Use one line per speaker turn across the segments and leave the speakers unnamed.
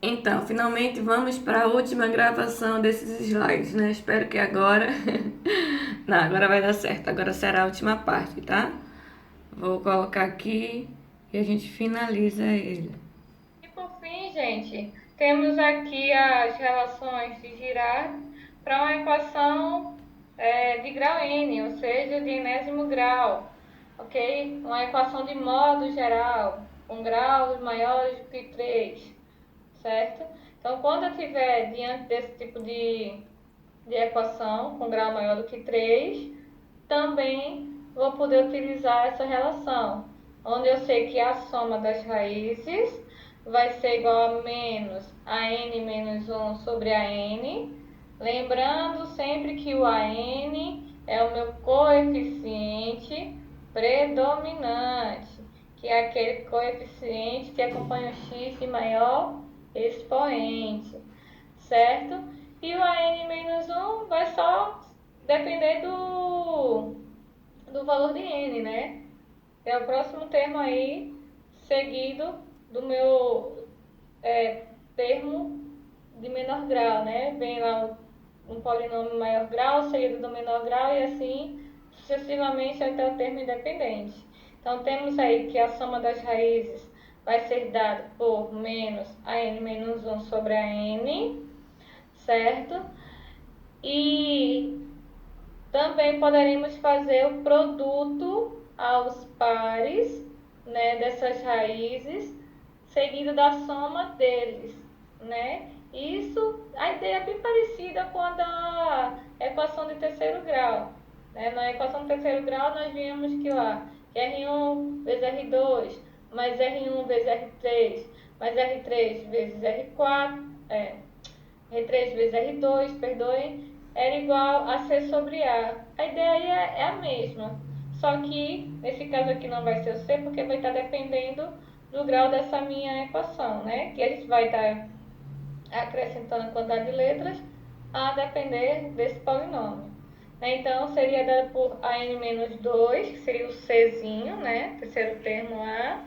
Então, finalmente vamos para a última gravação desses slides, né? Espero que agora. Não, agora vai dar certo. Agora será a última parte, tá? Vou colocar aqui e a gente finaliza ele.
E por fim, gente, temos aqui as relações de Girard para uma equação de grau n, ou seja, de enésimo grau, ok? Uma equação de modo geral, com graus maiores do que 3, certo? Então, quando eu estiver diante desse tipo de equação com grau maior do que 3, também vou poder utilizar essa relação, onde eu sei que a soma das raízes vai ser igual a menos a n menos 1 sobre a n, lembrando sempre que o AN é o meu coeficiente predominante, que é aquele coeficiente que acompanha o x de maior expoente, certo? E o AN menos 1 vai só depender do valor de n, né? É o próximo termo aí, seguido do meu termo de menor grau, né? Vem lá um polinômio maior grau, seguido do menor grau e assim sucessivamente até o termo independente. Então temos aí que a soma das raízes vai ser dada por menos a n menos 1 sobre a n, certo? E também poderemos fazer o produto aos pares, né, dessas raízes, seguido da soma deles, né? Isso, a ideia é bem parecida com a da equação de terceiro grau. Né? Na equação de terceiro grau, nós vimos que lá, que R1 vezes R2, mais R1 vezes R3, mais R3 vezes R4, R3 vezes R2, perdoem, era igual a C sobre A. A ideia aí é a mesma, só que nesse caso aqui não vai ser o C, porque vai estar dependendo do grau dessa minha equação, né? Que a gente vai estar acrescentando a quantidade de letras a depender desse polinômio. Então, seria dado por AN-2, que seria o Czinho, né? Terceiro termo A,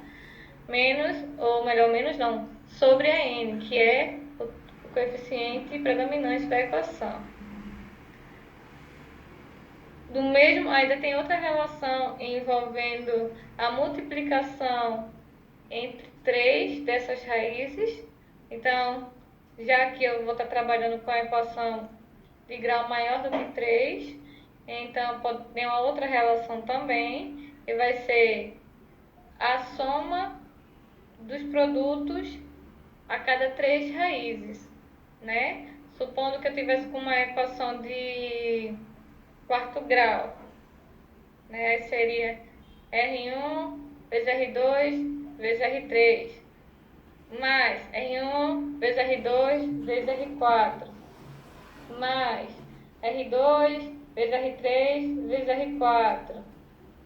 menos, ou melhor, menos não, sobre a N, que é o coeficiente predominante da equação. Do mesmo, ainda tem outra relação envolvendo a multiplicação entre três dessas raízes. Então, já que eu vou estar trabalhando com a equação de grau maior do que 3, então tem uma outra relação também, que vai ser a soma dos produtos a cada três raízes, né? Supondo que eu tivesse com uma equação de quarto grau, né? Seria R1 vezes R2 vezes R3, mais R1 vezes R2 vezes R4, mais R2 vezes R3 vezes R4,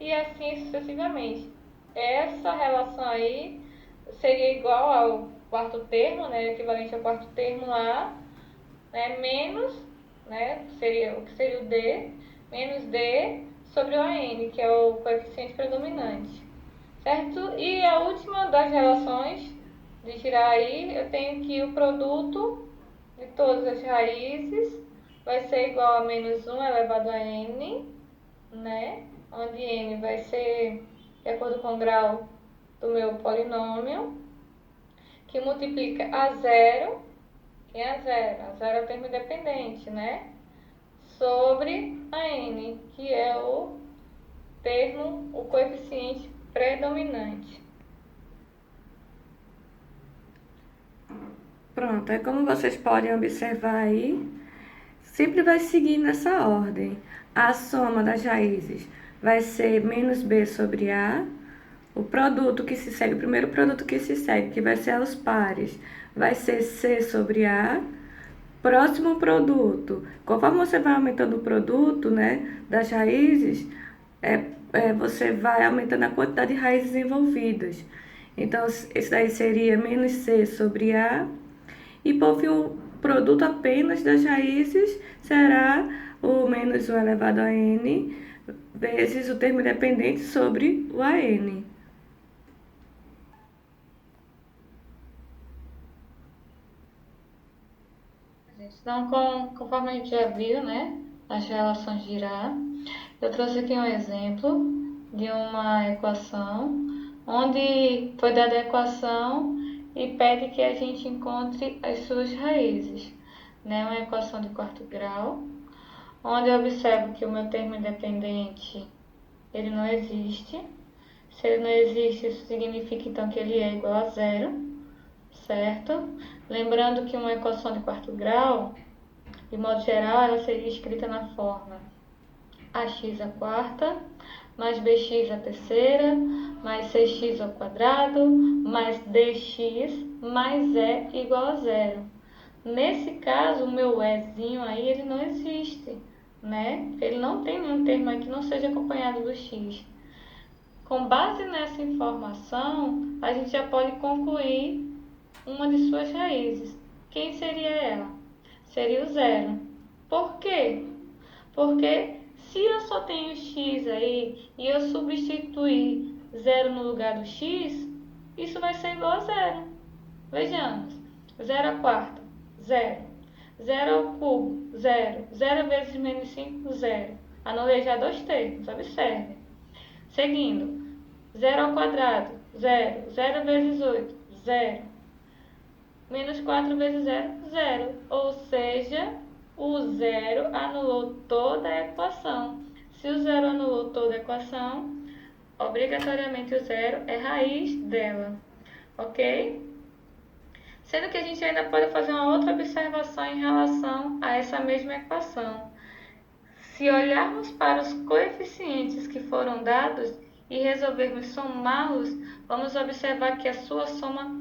e assim sucessivamente. Essa relação aí seria igual ao quarto termo, né, equivalente ao quarto termo A, né, menos, né, seria o que seria o D, menos D sobre o AN, que é o coeficiente predominante, certo? E a última das relações de girar aí, eu tenho que o produto de todas as raízes vai ser igual a menos 1 elevado a n, né? Onde n vai ser de acordo com o grau do meu polinômio, que multiplica a zero, que é a zero. A zero é o termo independente, né? Sobre a n, que é o termo, o coeficiente predominante.
Pronto, é como vocês podem observar aí, sempre vai seguir nessa ordem. A soma das raízes vai ser menos b sobre a. O produto que se segue, o primeiro produto que se segue, que vai ser os pares, vai ser c sobre a. Próximo produto, conforme você vai aumentando o produto, né, das raízes, você vai aumentando a quantidade de raízes envolvidas. Então, esse daí seria menos c sobre a. E por fim, o produto apenas das raízes será o menos 1 elevado a n vezes o termo dependente sobre o AN.
gente. Então, conforme a gente já viu, né, as relações de Girard, eu trouxe aqui um exemplo de uma equação onde foi dada a equação e pede que a gente encontre as suas raízes, né? Uma equação de quarto grau, onde eu observo que o meu termo independente ele não existe. Se ele não existe, isso significa então que ele é igual a zero, certo? Lembrando que uma equação de quarto grau, de modo geral, ela seria escrita na forma ax à quarta, mais bx à terceira, mais 6x ao quadrado, mais dx, mais e igual a zero. Nesse caso, o meu ezinho aí, ele não existe, né? Ele não tem nenhum termo aí que não seja acompanhado do x. Com base nessa informação, a gente já pode concluir uma de suas raízes. Quem seria ela? Seria o zero. Por quê? Porque se eu só tenho x aí e eu substituir zero no lugar do x, isso vai ser igual a zero. Vejamos. 0 à quarta, 0. 0 ao cubo, 0. 0 vezes menos 5, 0. Anulei já dois termos, observe. Seguindo, 0 ao quadrado, 0. 0 vezes 8, 0. Menos 4 vezes 0, 0. Ou seja, o zero anulou toda a equação. Se o zero anulou toda a equação, obrigatoriamente o zero é raiz dela, ok? Sendo que a gente ainda pode fazer uma outra observação em relação a essa mesma equação. Se olharmos para os coeficientes que foram dados e resolvermos somá-los, vamos observar que a sua soma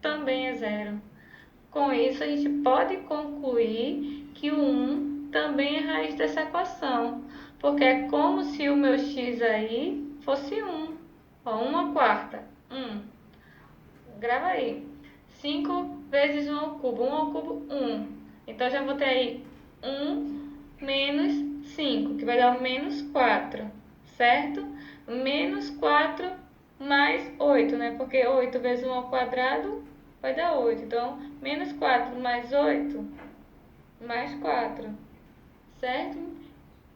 também é zero. Com isso, a gente pode concluir que o 1 também é raiz dessa equação, porque é como se o meu x aí fosse 1. Ó, 1 à quarta, 1. Grava aí. 5 vezes 1 ao cubo. 1 ao cubo, 1. Então, já vou ter aí 1 menos 5, que vai dar menos 4, certo? Menos 4 mais 8, né? Porque 8 vezes 1 ao quadrado vai dar 8. Então, menos 4 mais 8, mais 4, certo?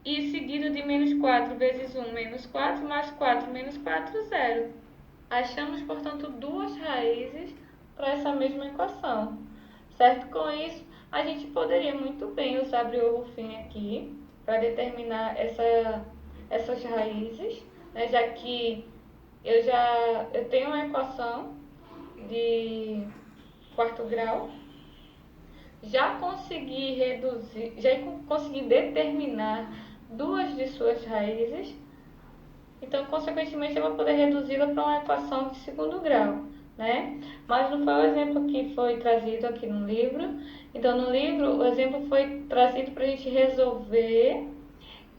E seguido de menos 4 vezes 1, menos 4, mais 4, menos 4, 0. Achamos, portanto, duas raízes para essa mesma equação, certo? Com isso, a gente poderia muito bem usar Briot-Ruffin aqui para determinar essas raízes, né? Já que eu tenho uma equação de quarto grau, já consegui reduzir, já consegui determinar duas de suas raízes, então, consequentemente, eu vou poder reduzi-la para uma equação de segundo grau, né? Mas não foi o exemplo que foi trazido aqui no livro. Então, no livro, o exemplo foi trazido para a gente resolver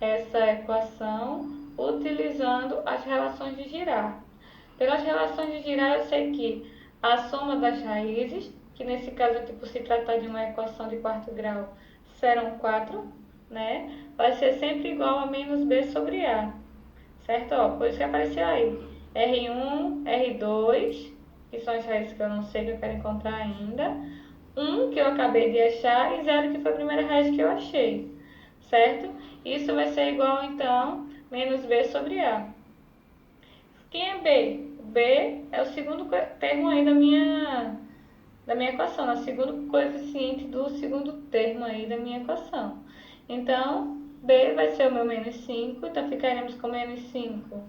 essa equação utilizando as relações de Girard. Pelas relações de Girard, eu sei que a soma das raízes, que nesse caso aqui, por se tratar de uma equação de quarto grau, serão 4, né? Vai ser sempre igual a menos b sobre a. Certo? Ó, por isso que apareceu aí. R1, R2, que são as raízes que eu não sei, que eu quero encontrar ainda. 1, que eu acabei de achar, e 0, que foi a primeira raiz que eu achei. Certo? Isso vai ser igual, então, menos B sobre A. Quem é B? B é o segundo termo aí da minha equação, né? O segundo coeficiente do segundo termo aí da minha equação. Então, B vai ser o meu menos 5, então ficaremos com menos 5,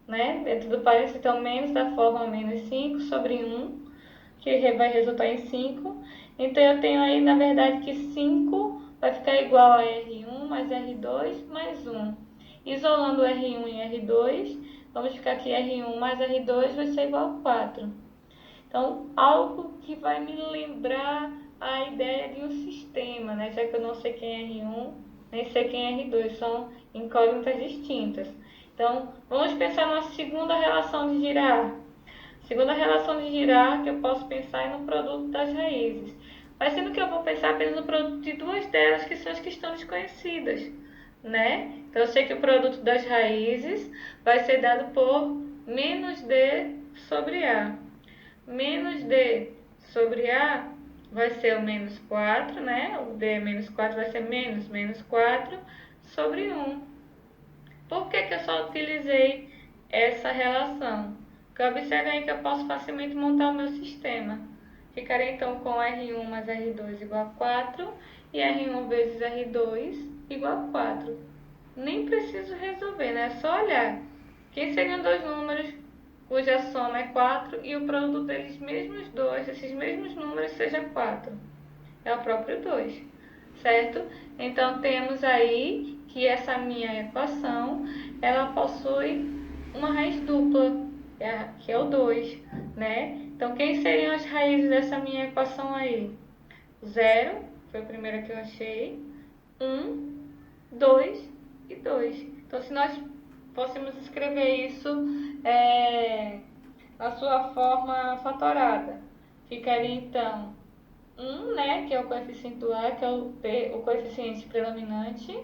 né? Dentro do parênteses, então, menos da forma menos 5 sobre 1, que vai resultar em 5. Então, eu tenho aí, na verdade, que 5 vai ficar igual a R1 mais R2 mais 1. Isolando R1 e R2, vamos ficar que R1 mais R2 vai ser igual a 4. Então, algo que vai me lembrar a ideia de um sistema, né? Já que eu não sei quem é R1, nem sei quem é R2, são incógnitas distintas. Então, vamos pensar na segunda relação de Girard. Segunda relação de Girard que eu posso pensar é no produto das raízes. Mas sendo que eu vou pensar apenas no produto de duas delas, que são as que estão desconhecidas, né? Então, eu sei que o produto das raízes vai ser dado por menos D sobre A. Menos D sobre A vai ser o menos 4, né? O D menos 4 vai ser menos 4 sobre 1. Por que que eu só utilizei essa relação? Porque observe aí que eu posso facilmente montar o meu sistema. Ficaria então com R1 mais R2 igual a 4 e R1 vezes R2 igual a 4. Nem preciso resolver, né? É só olhar. Quem seriam dois números cuja soma é 4 e o produto desses mesmos dois, desses mesmos números, seja 4? É o próprio 2, certo? Então, temos aí que essa minha equação, ela possui uma raiz dupla, que é o 2, né? Então, quem seriam as raízes dessa minha equação aí? 0, foi a primeira que eu achei, 1, 2 e 2. Então, se nós fôssemos escrever isso na sua forma fatorada, ficaria então 1, né, que é o coeficiente do A, que é o coeficiente predominante,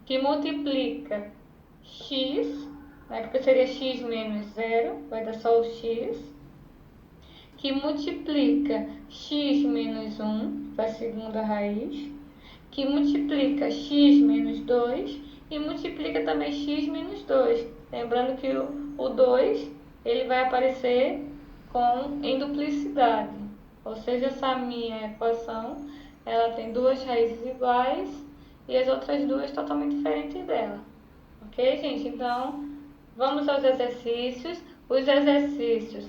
que multiplica x, né, porque seria x menos 0, vai dar só o x, que multiplica x menos 1, vai a segunda raiz, que multiplica x menos 2 e multiplica também x menos 2. Lembrando que o 2 ele vai aparecer em duplicidade, ou seja, essa minha equação ela tem duas raízes iguais e as outras duas totalmente diferentes dela. Ok, gente? Então, vamos aos exercícios. Os exercícios,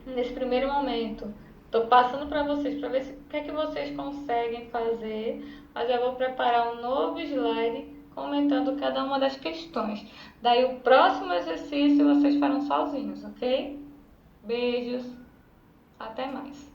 nesse primeiro momento, estou passando para vocês, para ver o que é que vocês conseguem fazer, mas eu vou preparar um novo slide comentando cada uma das questões. Daí o próximo exercício vocês farão sozinhos, ok? Beijos, até mais.